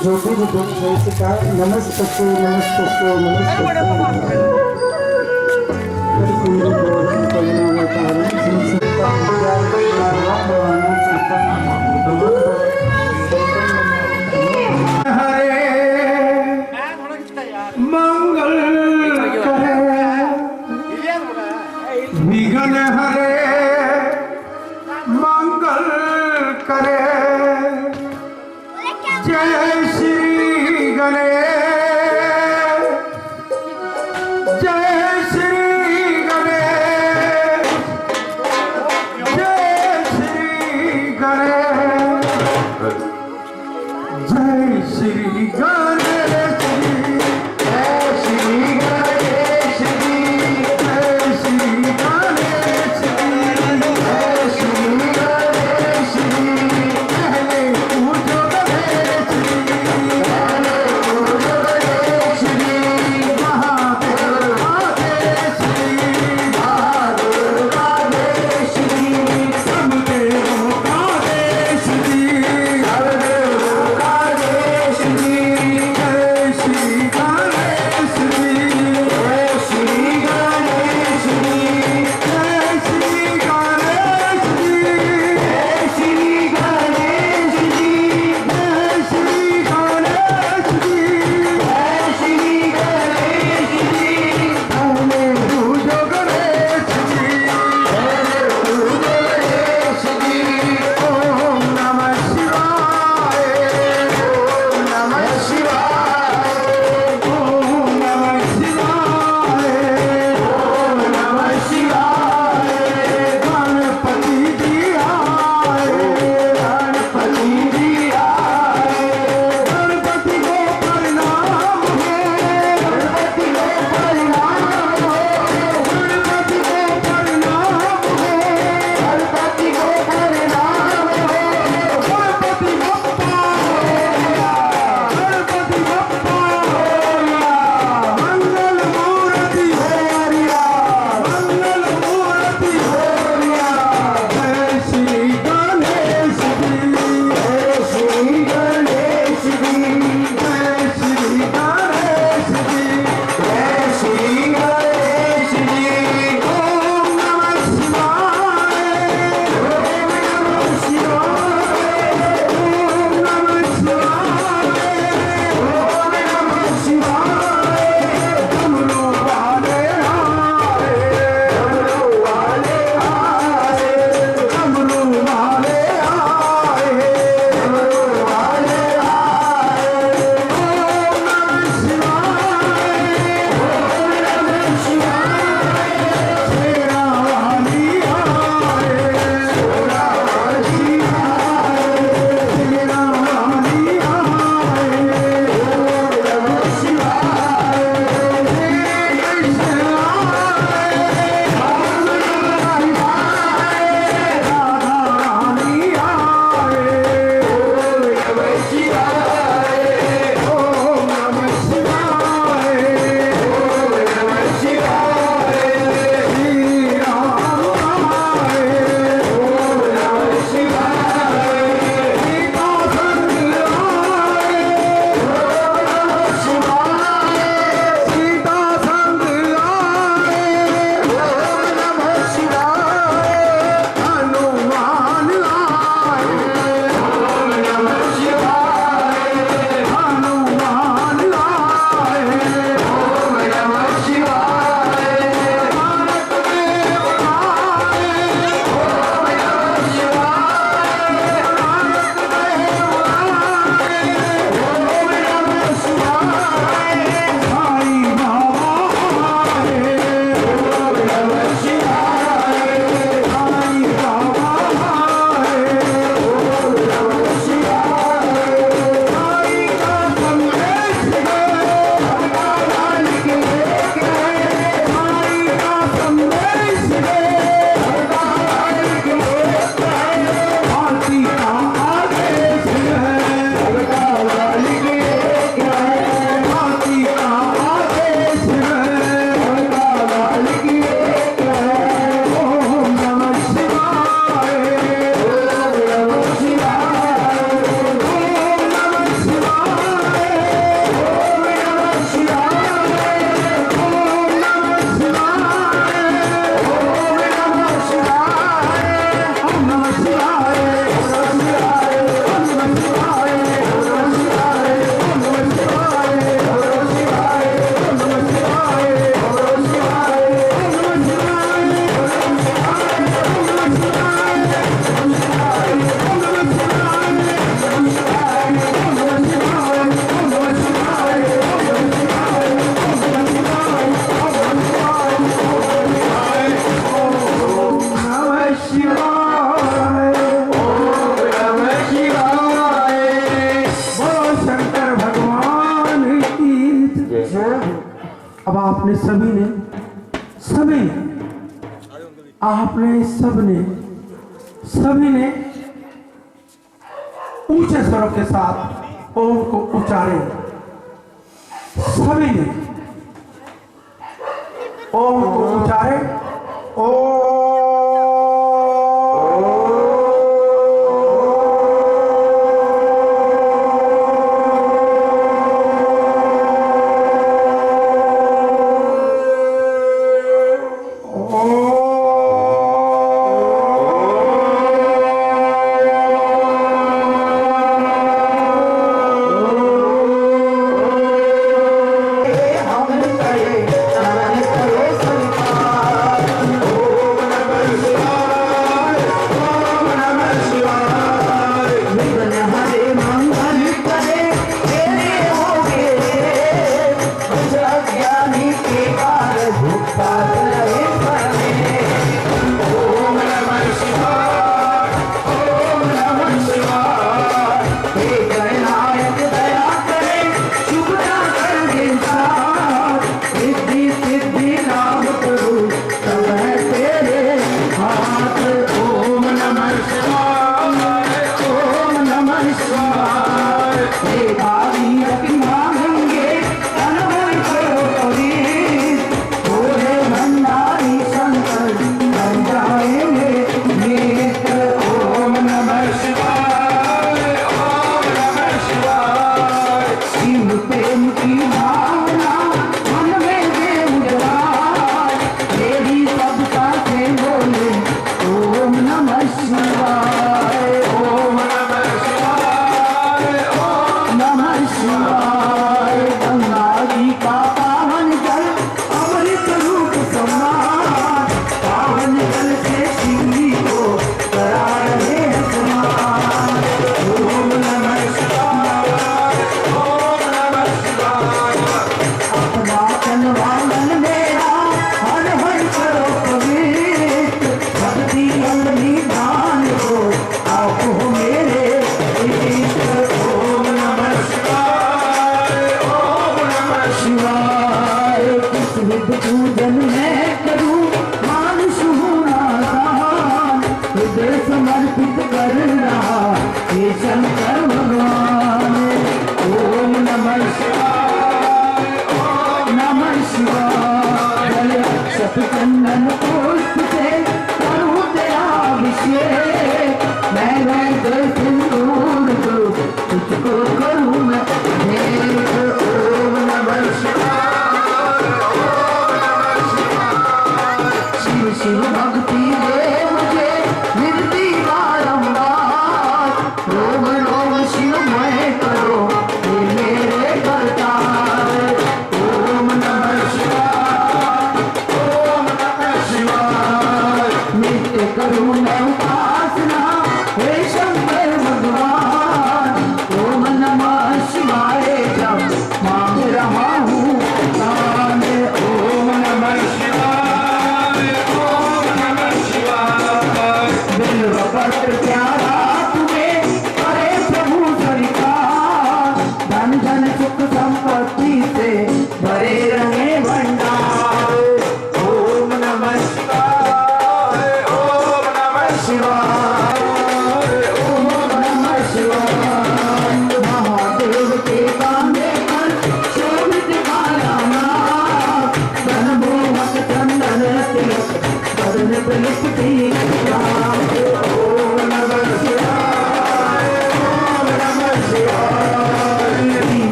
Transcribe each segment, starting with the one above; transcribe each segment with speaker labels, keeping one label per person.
Speaker 1: ज्योतिर्भुजं जयसिका नमस्ते नमस्ते नमस्ते
Speaker 2: मंगल करे विघ्न हरे मंगल करे जय श्री गणेश जय श्री गणेश जय श्री गणेश जय श्री गणेश अब आपने सभी ने ऊंचे स्वरों के साथ ओम को उच्चारे। सभी ने ओम को उच्चारे। ओम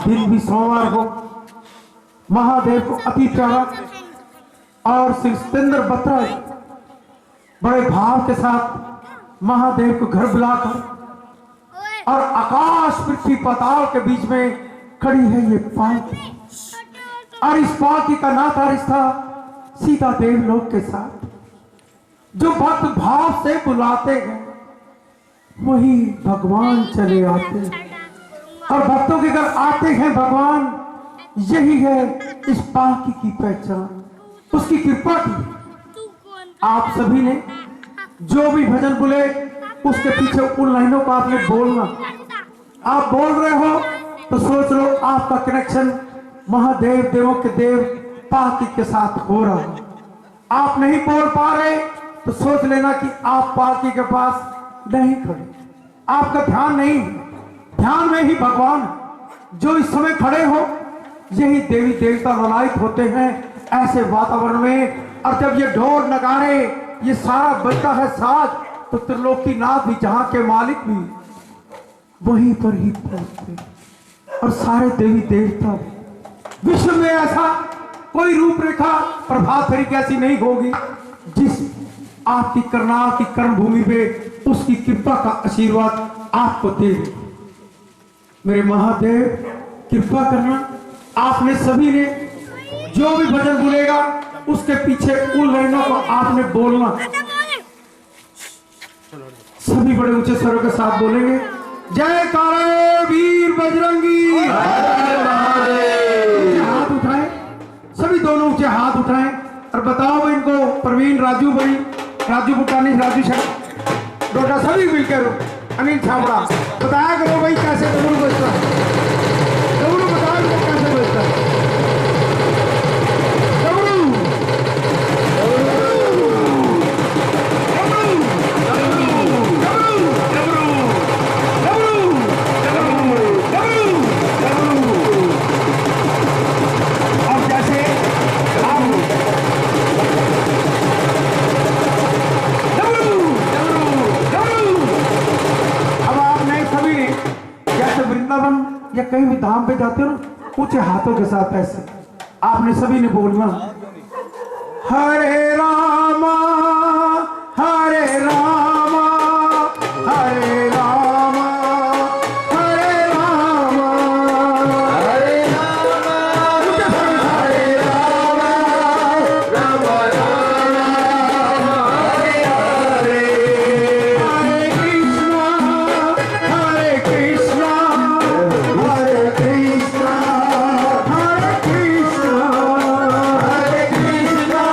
Speaker 2: दिन भी सोमवार को महादेव को अति प्यारा और श्री सत्येंद्र बत्रा बड़े भाव के साथ महादेव को घर बुलाकर और आकाश पृथ्वी पाताल के बीच में खड़ी है ये पालकी। और इस पालकी का नाता रिश्ता सीधा देवलोक के साथ। जो भक्त भाव से बुलाते हैं वही भगवान चले आते हैं, और भक्तों के घर आते हैं भगवान। यही है इस पालकी की पहचान, उसकी कृपा की। आप सभी ने जो भी भजन बोले उसके पीछे उन लाइनों को आपने बोलना। आप बोल रहे हो तो सोच लो आपका कनेक्शन महादेव देवों के देव पालकी के साथ हो रहा है। आप नहीं बोल पा रहे तो सोच लेना कि आप पालकी के पास नहीं खड़े, आपका ध्यान नहीं है, ध्यान में ही भगवान जो इस समय खड़े हो। यही देवी देवता ललायत होते हैं ऐसे वातावरण में। और जब ये ढोल नगाड़े ये सारा बजता है साज, तो त्रिलोकीनाथ भी, जहां के मालिक भी वहीं पर ही पहुंचते, और सारे देवी देवता। विश्व में ऐसा कोई रूपरेखा प्रभात फेरी की ऐसी नहीं होगी जिस आपकी करनाल की कर्म भूमि पे उसकी कृपा का आशीर्वाद आपको दे दे। मेरे महादेव कृपा करना। आपने सभी ने जो भी भजन बोलेगा उसके पीछे उन लाइनों को आपने बोलना। सभी बड़े ऊंचे स्वरों के साथ बोलेंगे, जय कारे वीर बजरंगी। हाथ उठाएं, सभी दोनों ऊंचे हाथ उठाएं और बताओ इनको, प्रवीण, राजू भाई, राजू बुटानी, राजू शर्मा, डोटा, सभी मिलकर अनिल छाबड़ा बताया करो भाई कैसे डबरू बजता है। डबरू बताओ इनको कैसे बजता है। या कहीं भी धाम पे जाते हो ना, ऊंचे हाथों के साथ ऐसे आपने सभी ने बोलना, हरे रामा हरे रामा हरे रामा हरे रामा हरे रामा हरे रामा राम राम हरे हरे हरे कृष्णा हरे कृष्णा हरे कृष्णा हरे कृष्णा हरे कृष्णा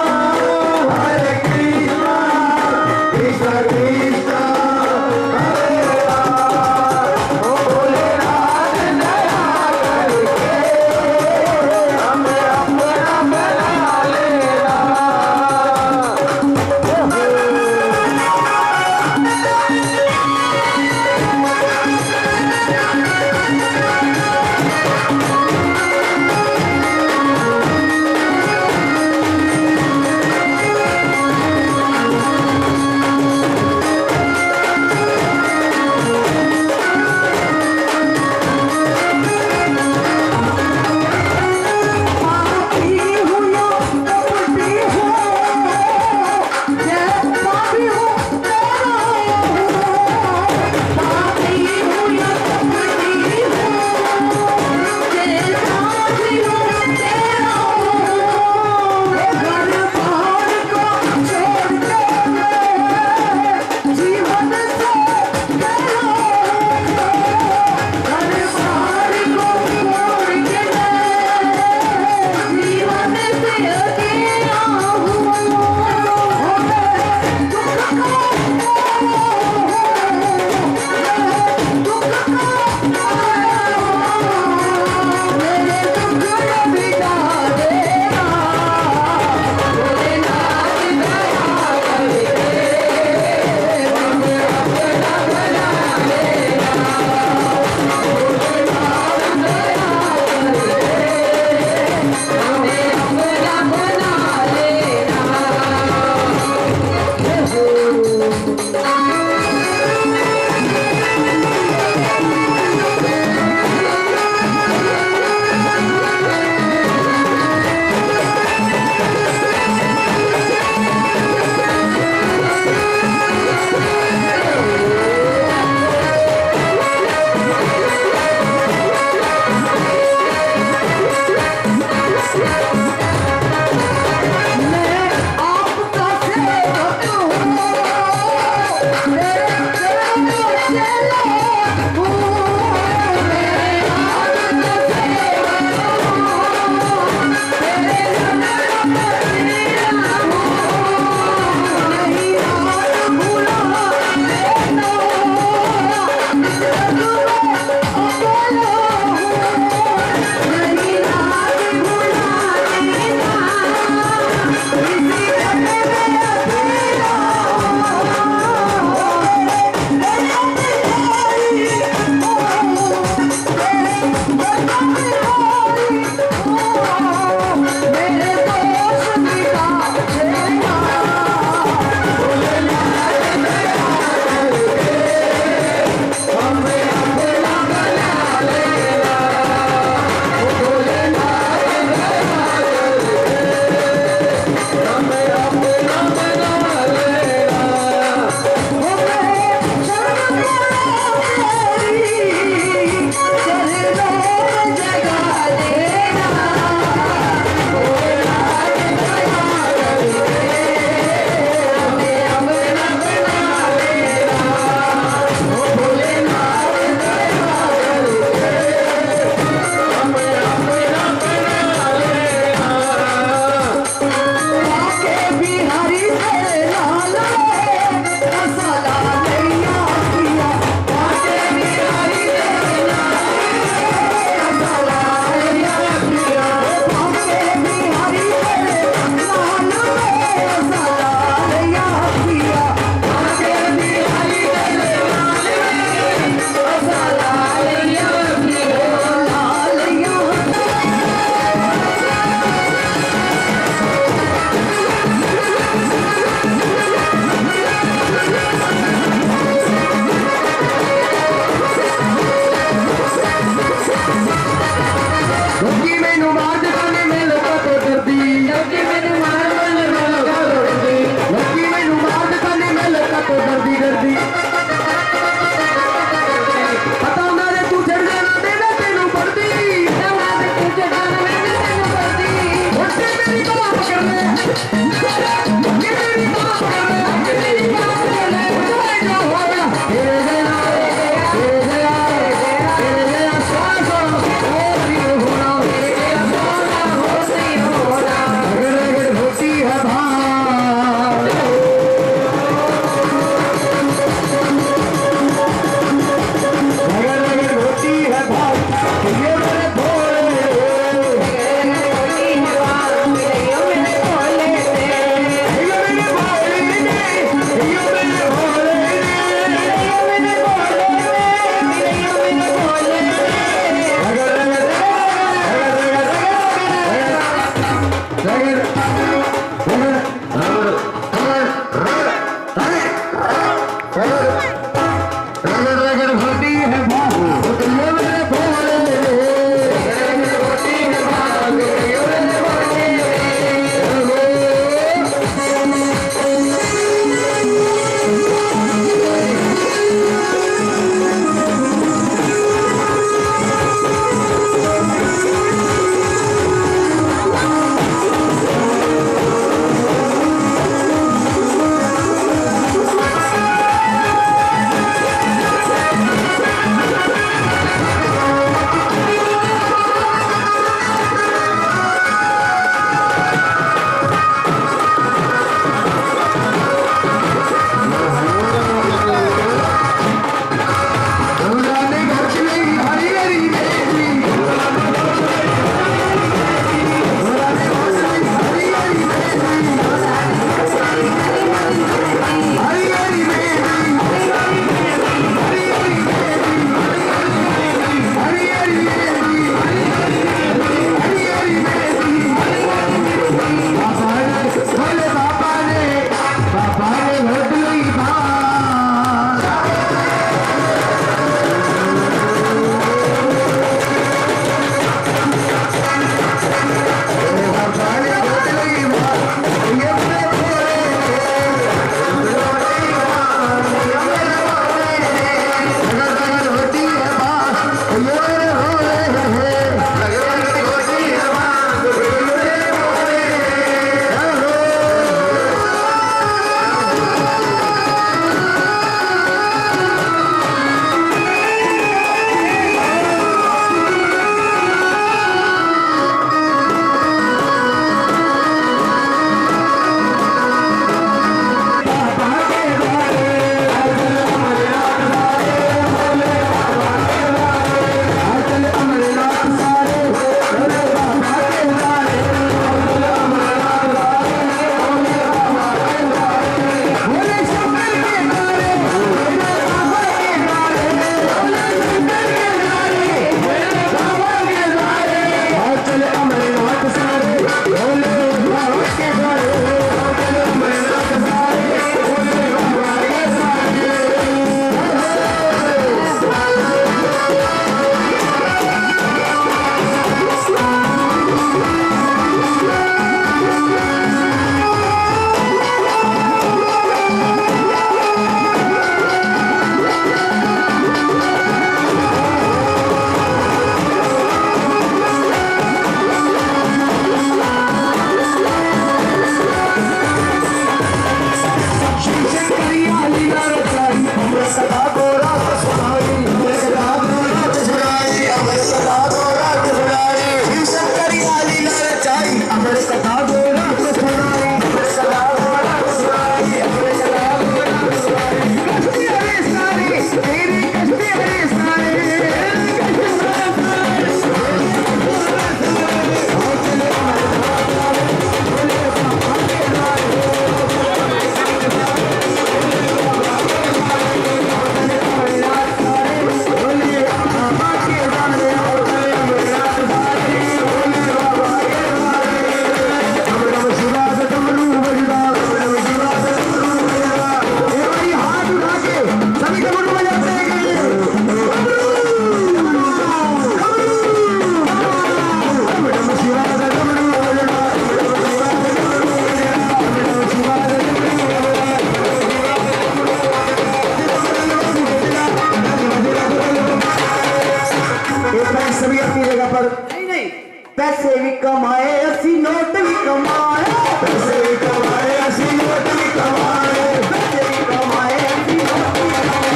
Speaker 1: कमाए असी नोट भी कमाए, पैसे भी कमाए असी नोट भी कमाए, पैसे भी कमाए असी नोट भी कमाए,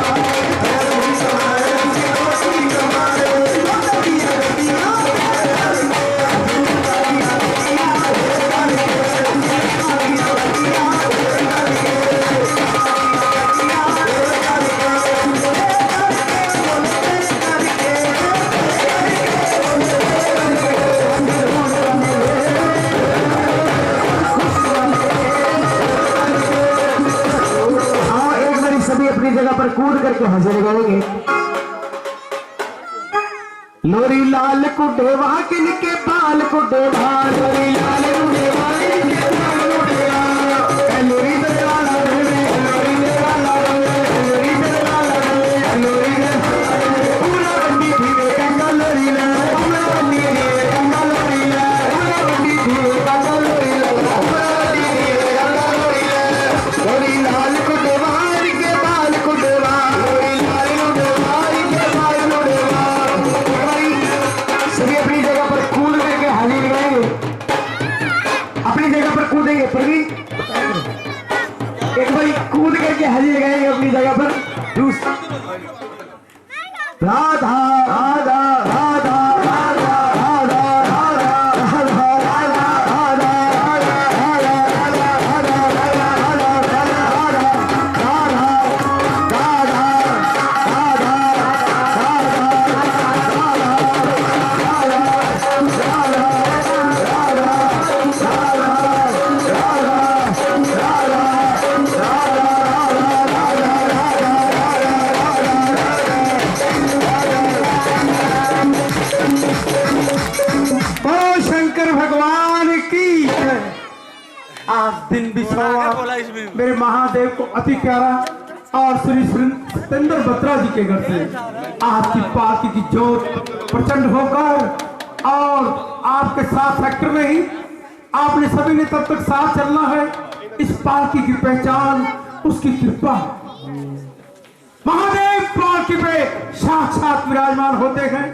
Speaker 1: पैसे भी कमाए असी नोट भी कमाए, नोट भी अपनी जगह पर कूद करके हंसे लगाएंगे। लोरी लाल कुडेवा किनके बाल कुडेवा, लोरी लाल कुडेवा किनके बाल कुडेवा, लोरी दरवाला रे, लोरी दरवाला रे, लोरी दरवाला रे, लोरी दरवाला पूरा बंदी धीरे कंगा लोरी ला, पूरा बंदी धीरे कंगा लोरी ला, पूरा बंदी धीरे कंगा लोरी ला, पूरा बंदी धीरे कंगा लोरी ला, लोरी लाल कुडेवा सभी अपनी जगह पर कूद करके हाली लगाएंगे। अपनी जगह पर कूदेंगे प्रवीण, एक बार कूद करके हाली लगाएंगे अपनी जगह पर। राधा राधा राधा राधा राधा राधा
Speaker 2: आज दिन भी मेरे महादेव को अति प्यारा और श्री सत्येंद्र बत्रा जी के घर से आपकी पार्टी की जोत प्रचंड होकर और आपके साथ सेक्टर में ही आपने सभी ने तब तक साथ चलना है। इस पार्टी की पहचान उसकी कृपा। महादेव पार्टी पे साक्षात विराजमान होते हैं।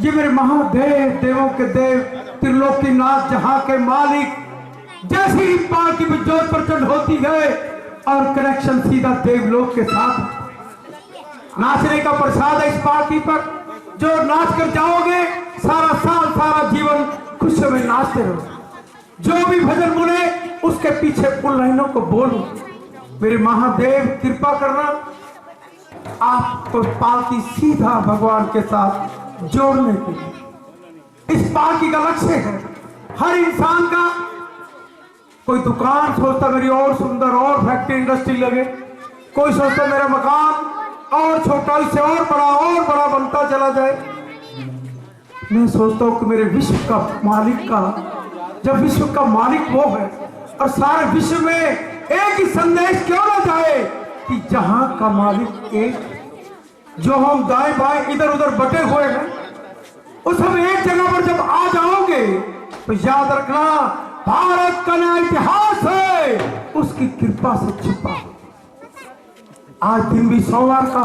Speaker 2: ये मेरे महादेव देवों के देव त्रिलोकीनाथ जहां के मालिक, जैसी ही पार्टी में जोत प्रचंड होती है और कनेक्शन सीधा देवलोक के साथ। नाचने का प्रसाद है इस पार्टी पर। जो नाच कर जाओगे सारा साल सारा जीवन खुशियों में नाचते रहो। जो भी भजन बोले उसके पीछे उन लाइनों को बोलो। मेरे महादेव कृपा करना, आपको पार्टी सीधा भगवान के साथ जोड़ने के लिए। इस पार्टी का लक्ष्य है हर इंसान का। कोई दुकान सोचता मेरी और सुंदर और फैक्ट्री इंडस्ट्री लगे, कोई सोचता मेरा मकान और छोटा इससे और बड़ा बनता चला जाए। मैं सोचता हूँ कि मेरे विश्व का मालिक का, जब विश्व का मालिक वो है और सारे विश्व में एक ही संदेश क्यों ना जाए कि जहां का मालिक एक। जो हम दाएं बाएं इधर उधर बटे हुए हैं उस हम एक जगह पर जब आ जाओगे तो याद रखना भारत का नया इतिहास है उसकी कृपा से छुपा। आज दिन भी सोमवार का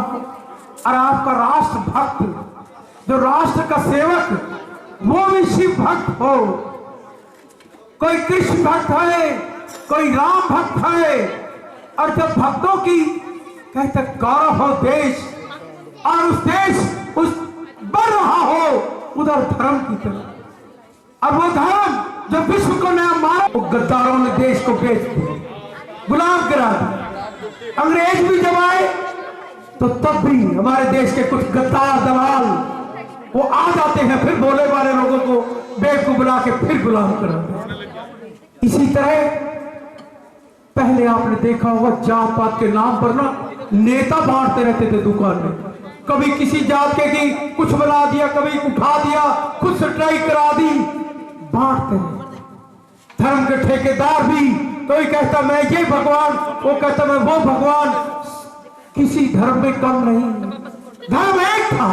Speaker 2: और आपका राष्ट्र भक्त, जो राष्ट्र का सेवक वो भी शिव भक्त हो, कोई कृष्ण भक्त है, कोई राम भक्त है। और जब भक्तों की कहते गौरव हो देश और उस देश उस बढ़ रहा हो उधर धर्म की तरफ, और वो धर्म जब विश्व को नया मारा वो गद्दारों ने देश को बेच दिया, गुलाम करा दिया। अंग्रेज भी जब आए तो तब भी हमारे देश के कुछ गद्दार दलाल वो आ जाते हैं, फिर बोले वाले लोगों को बेवकूफ बना के फिर गुलाम करा दिया। इसी तरह पहले आपने देखा होगा जात पात के नाम पर ना नेता बांटते रहते थे दुकान में। कभी किसी जात के की कुछ बना दिया, कभी उठा दिया, खुद से ट्राई करा दी, बांटते हैं। धर्म के ठेकेदार भी, कोई कहता मैं ये भगवान, वो कहता मैं वो भगवान। किसी धर्म में कम नहीं, धर्म एक था।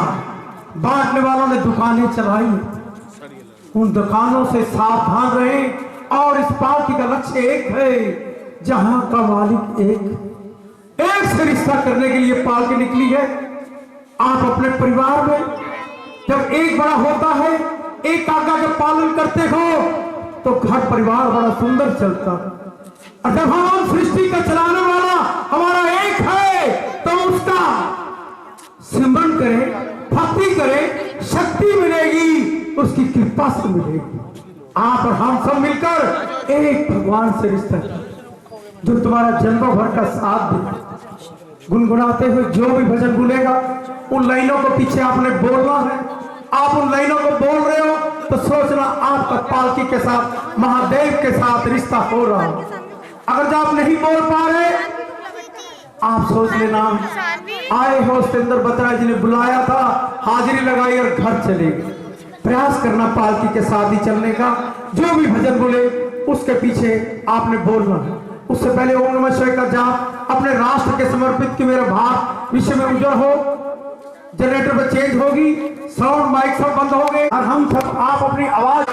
Speaker 2: बांटने वालों ने दुकानें चलाई, उन दुकानों से सावधान रहे। और इस पार्टी का लक्ष्य एक है, जहां का मालिक एक से रिश्ता करने के लिए पार्टी निकली है। आप अपने परिवार में जब एक बड़ा होता है एक आज्ञा का पालन करते हो तो घर परिवार बड़ा सुंदर चलता। और जब हम सृष्टि का चलाने वाला हमारा एक है तो उसका सिमरन करें, भक्ति करें, शक्ति मिलेगी, उसकी कृपा से मिलेगी। आप और हम सब मिलकर एक भगवान से रिश्ता जो तुम्हारा जन्म भर का साथ दे। गुनगुनाते हुए जो भी भजन बोलेगा उन लाइनों को पीछे आपने बोलना है। आप उन लाइनों को बोल रहे हो तो सोचना आपका पालकी के साथ, महादेव के साथ रिश्ता हो रहा है। अगर जब आप नहीं बोल पा रहे आप सोच लेना आए हो सतेंद्र बत्रा जी ने बुलाया था, हाजिरी लगाई और घर चले गए। प्रयास करना पालकी के साथ ही चलने का। जो भी भजन बोले उसके पीछे आपने बोलना है। उससे पहले ओम नमः शिवाय का जाप अपने राष्ट्र के समर्पित कि मेरा भाव विश्व में उजड़ हो। जनरेटर पर चेंज होगी, साउंड माइक सब बंद हो गए और हम सब आप अपनी आवाज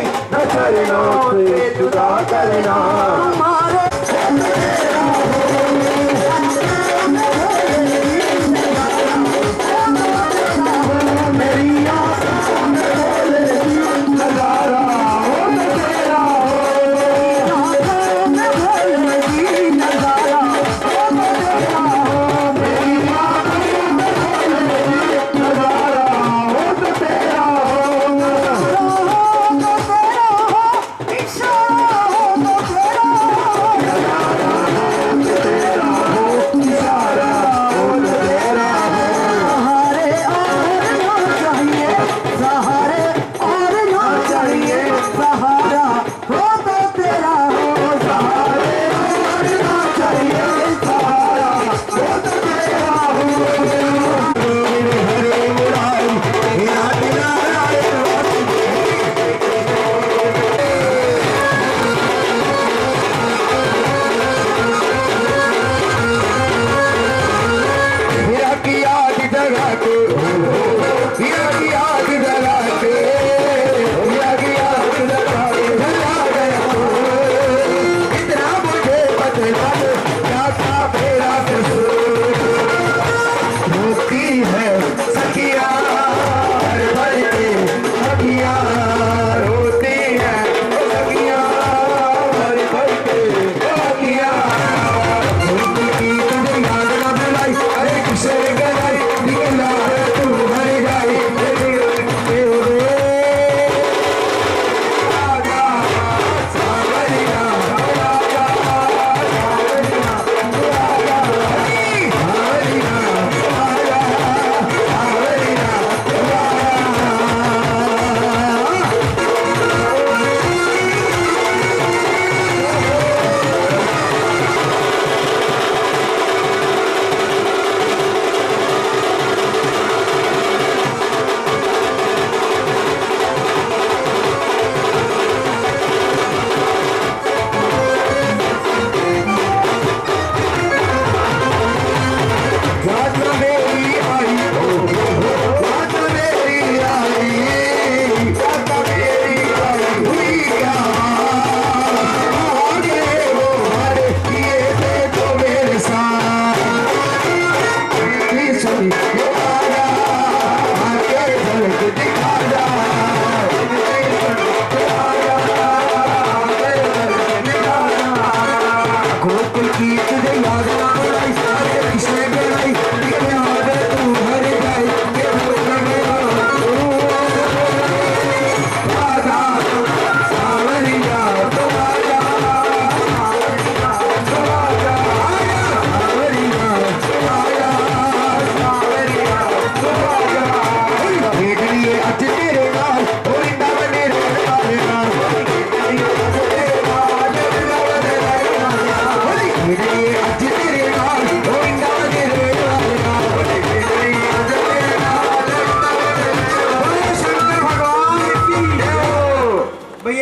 Speaker 1: न चरणों से जुदा करना।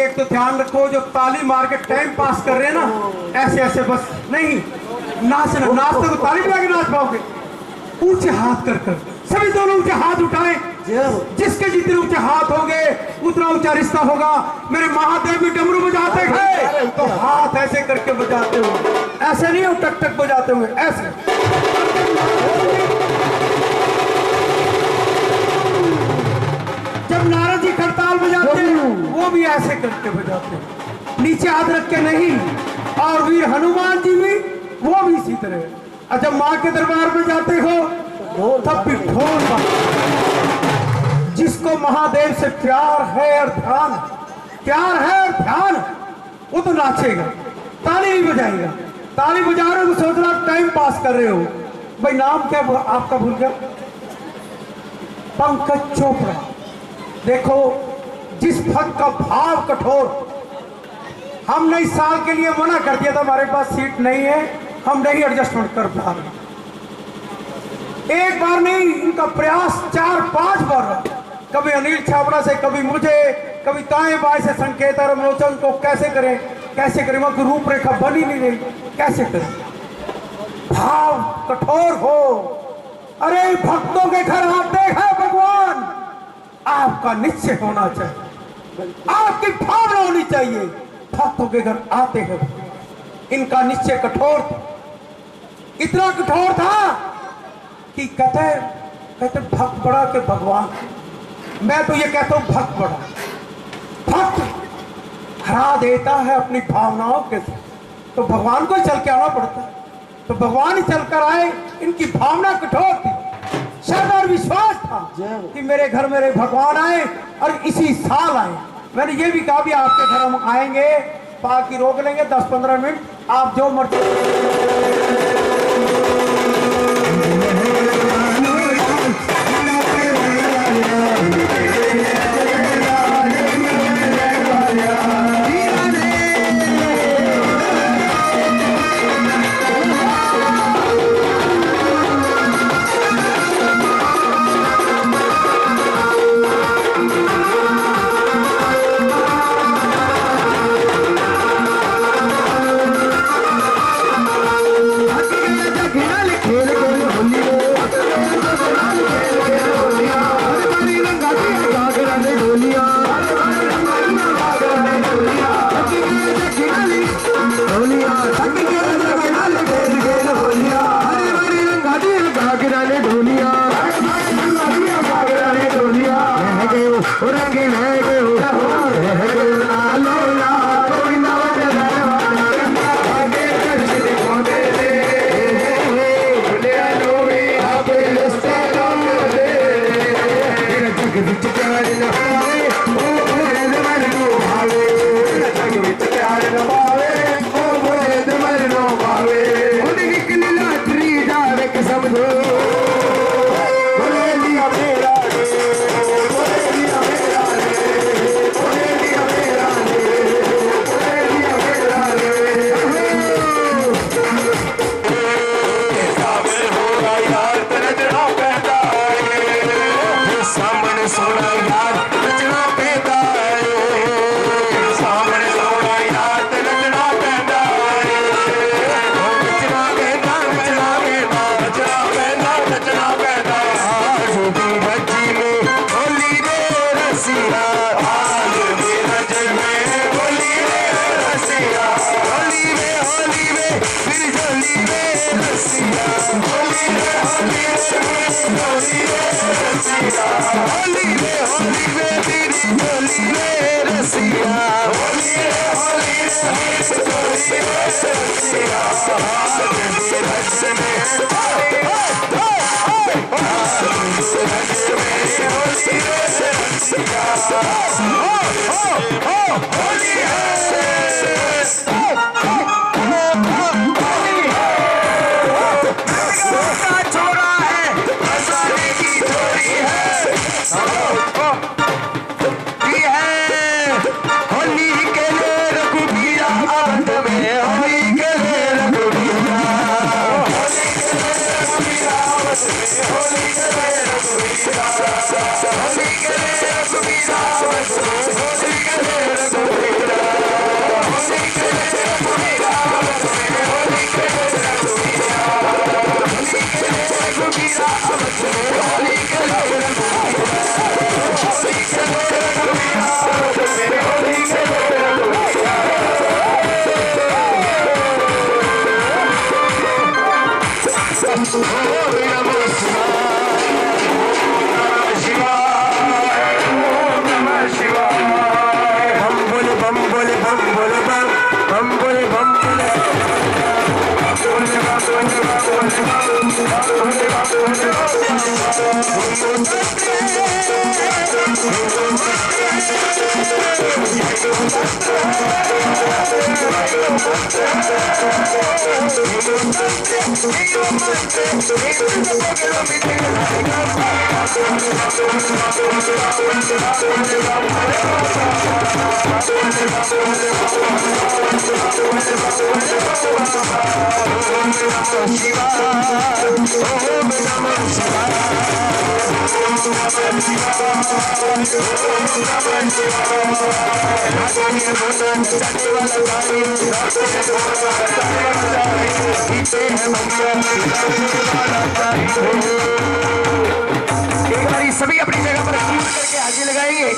Speaker 2: तो ध्यान रखो, जो ताली मार के टाइम पास कर रहे हैं ना, ऐसे ऐसे बस नहीं, नाचना, नाचते तो ताली बजा के नाच पाओगे। ऊंचे हाथ कर कर सभी दोनों ऊंचे हाथ उठाएं। जिसके जितने ऊंचे हाथ होंगे उतना ऊंचा रिश्ता होगा। मेरे महादेव भी डमरू बजाते हैं तो हाथ ऐसे करके बजाते हुए, ऐसे नहीं हो टक टक बजाते हुए, ऐसे। जब नारद जी खड़ताल बजाते हैं वो भी ऐसे करके बजाते हैं, नीचे हाथ रख के नहीं। और वीर हनुमान जी भी वो भी इसी तरह। और जब माँ के दरबार में जाते हो तब भी ढोल बजाते। जिसको महादेव से प्यार है और ध्यान, प्यार है और ध्यान, वो तो नाचेगा, ताली नहीं बजाएगा। ताली बजा रहे हो तो सोच रहा टाइम पास कर रहे हो। भाई नाम क्या आपका भूल गया? पंकज चोपड़ा। देखो जिस भक्त का भाव कठोर, हमने इस साल के लिए मना कर दिया था, हमारे पास सीट नहीं है, हम नहीं एडजस्टमेंट कर पा रहे। एक बार नहीं, इनका प्रयास 4-5 बार रहा। कभी अनिल छाबड़ा से, कभी मुझे, कभी ताएं बाएं से संकेत और मोचन को कैसे करें कैसे करें, वहां की रूपरेखा बनी नहीं रही, कैसे करें। भाव कठोर हो। अरे भक्तों के घर हाथ देखा भगवान, आपका निश्चय होना चाहिए। आपकी भावना होनी चाहिए। भक्तों के घर आते हैं, इनका निश्चय कठोर था, इतना कठोर था कि कहते भक्त बड़ा के भगवान। मैं तो ये कहता हूं भक्त बड़ा, भक्त हरा देता है अपनी भावनाओं के साथ, तो भगवान को ही चल के आना पड़ता है। तो भगवान ही चलकर आए, इनकी भावना कठोर थी, श्रद्धा और विश्वास था कि मेरे घर मेरे भगवान आए और इसी साल आए। मैंने ये भी कहा भी आपके घर हम आएंगे, बाकी रोक लेंगे 10-15 मिनट, आप जो मर्जी।
Speaker 1: सभी अपनी जगह पर करके आगे लगाएंगे।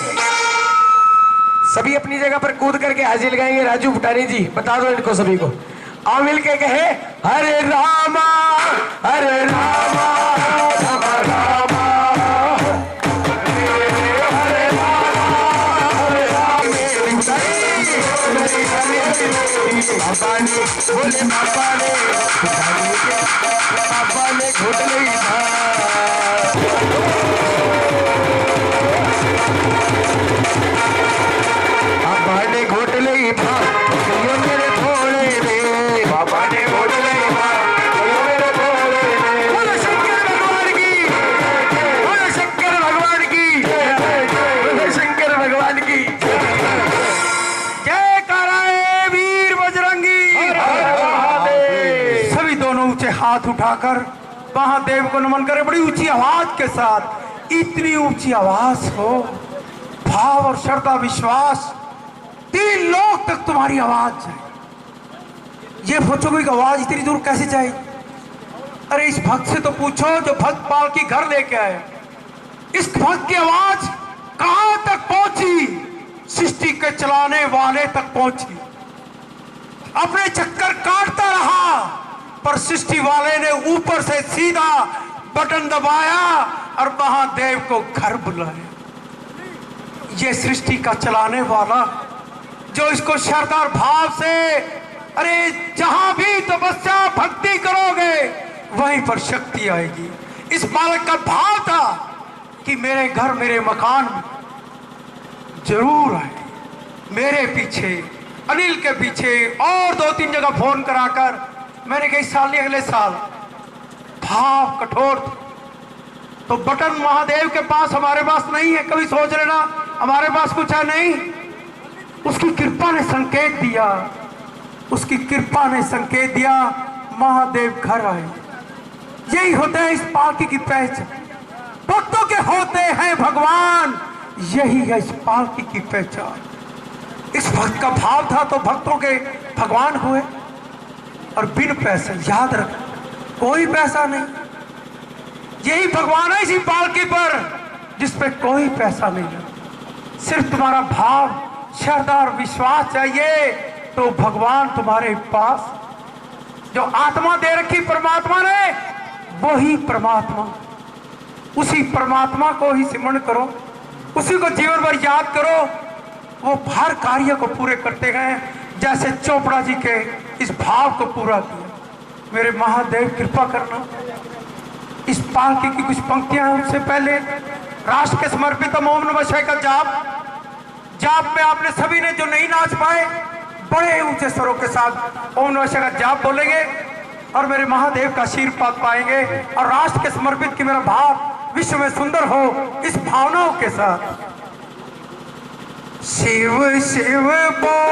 Speaker 1: सभी अपनी जगह पर कूद करके हाजिर लगाएंगे। राजू भुटानी जी बता दो इनको सभी को। आओ मिल के कहे हरे रामा हरे रामा रामा रामा हरे रामा हरे रामे। बाबा ने बोले बाबा ने घोट ली बाबा ने घोट ली मेरे भोले रे। बाबा ने घोट ली मेरे भोले रे। बोलो शंकर भगवान की, बोलो शंकर भगवान की, बोलो शंकर भगवान की जय कराए वीर बजरंगी।
Speaker 2: सभी दोनों ऊंचे हाथ उठाकर महादेव को नमन करें बड़ी ऊंची आवाज के साथ। इतनी ऊंची आवाज हो, भाव और श्रद्धा विश्वास 3 लोग तक तुम्हारी आवाज जाए। ये सोचोगे कि आवाज इतनी दूर कैसे जाए? अरे इस भक्त से तो पूछो जो भक्त पाल की घर लेके आए। इस भक्त की आवाज कहां तक पहुंची? सृष्टि के चलाने वाले तक पहुंची। अपने चक्कर काटता रहा पर सृष्टि वाले ने ऊपर से सीधा बटन दबाया और महादेव को घर बुलाया। ये सृष्टि का चलाने वाला जो इसको श्रद्धा और भाव से, अरे जहां भी तपस्या भक्ति करोगे वहीं पर शक्ति आएगी। इस बालक का भाव था कि मेरे घर मेरे मकान में जरूर आए। मेरे पीछे अनिल के पीछे और 2-3 जगह फोन कराकर मैंने कहा इस साल नहीं अगले साल। भाव कठोर तो बटन महादेव के पास, हमारे पास नहीं है। कभी सोच लेना हमारे पास कुछ है नहीं। उसकी कृपा ने संकेत दिया, उसकी कृपा ने संकेत दिया, महादेव घर आए। यही होता है इस पालकी की पहचान। भक्तों के होते हैं भगवान, यही है इस पालकी की पहचान। इस भक्त का भाव था तो भक्तों के भगवान हुए। और बिन पैसे, याद रख कोई पैसा नहीं, यही भगवान है इसी पालकी पर जिस पे कोई पैसा नहीं है। सिर्फ तुम्हारा भाव, श्रद्धा और विश्वास चाहिए तो भगवान तुम्हारे पास। जो आत्मा दे रखी परमात्मा ने वही परमात्मा, उसी परमात्मा को ही सिमरण करो, उसी को जीवन भर याद करो। वो हर कार्य को पूरे करते हैं जैसे चोपड़ा जी के इस भाव को पूरा किया। मेरे महादेव कृपा करना। इस पालकी की कुछ पंक्तियां उससे पहले राष्ट्र के समर्पित ओम नमः शिवाय का जाप में आपने सभी ने जो नहीं नाच पाए बड़े ऊंचे स्वरों के साथ ओम नमः शिवाय का जाप बोलेंगे और मेरे महादेव का आशीर्वाद पाएंगे। और राष्ट्र के समर्पित की मेरा भाव विश्व में सुंदर हो, इस भावनाओं के साथ शिव शिव बोल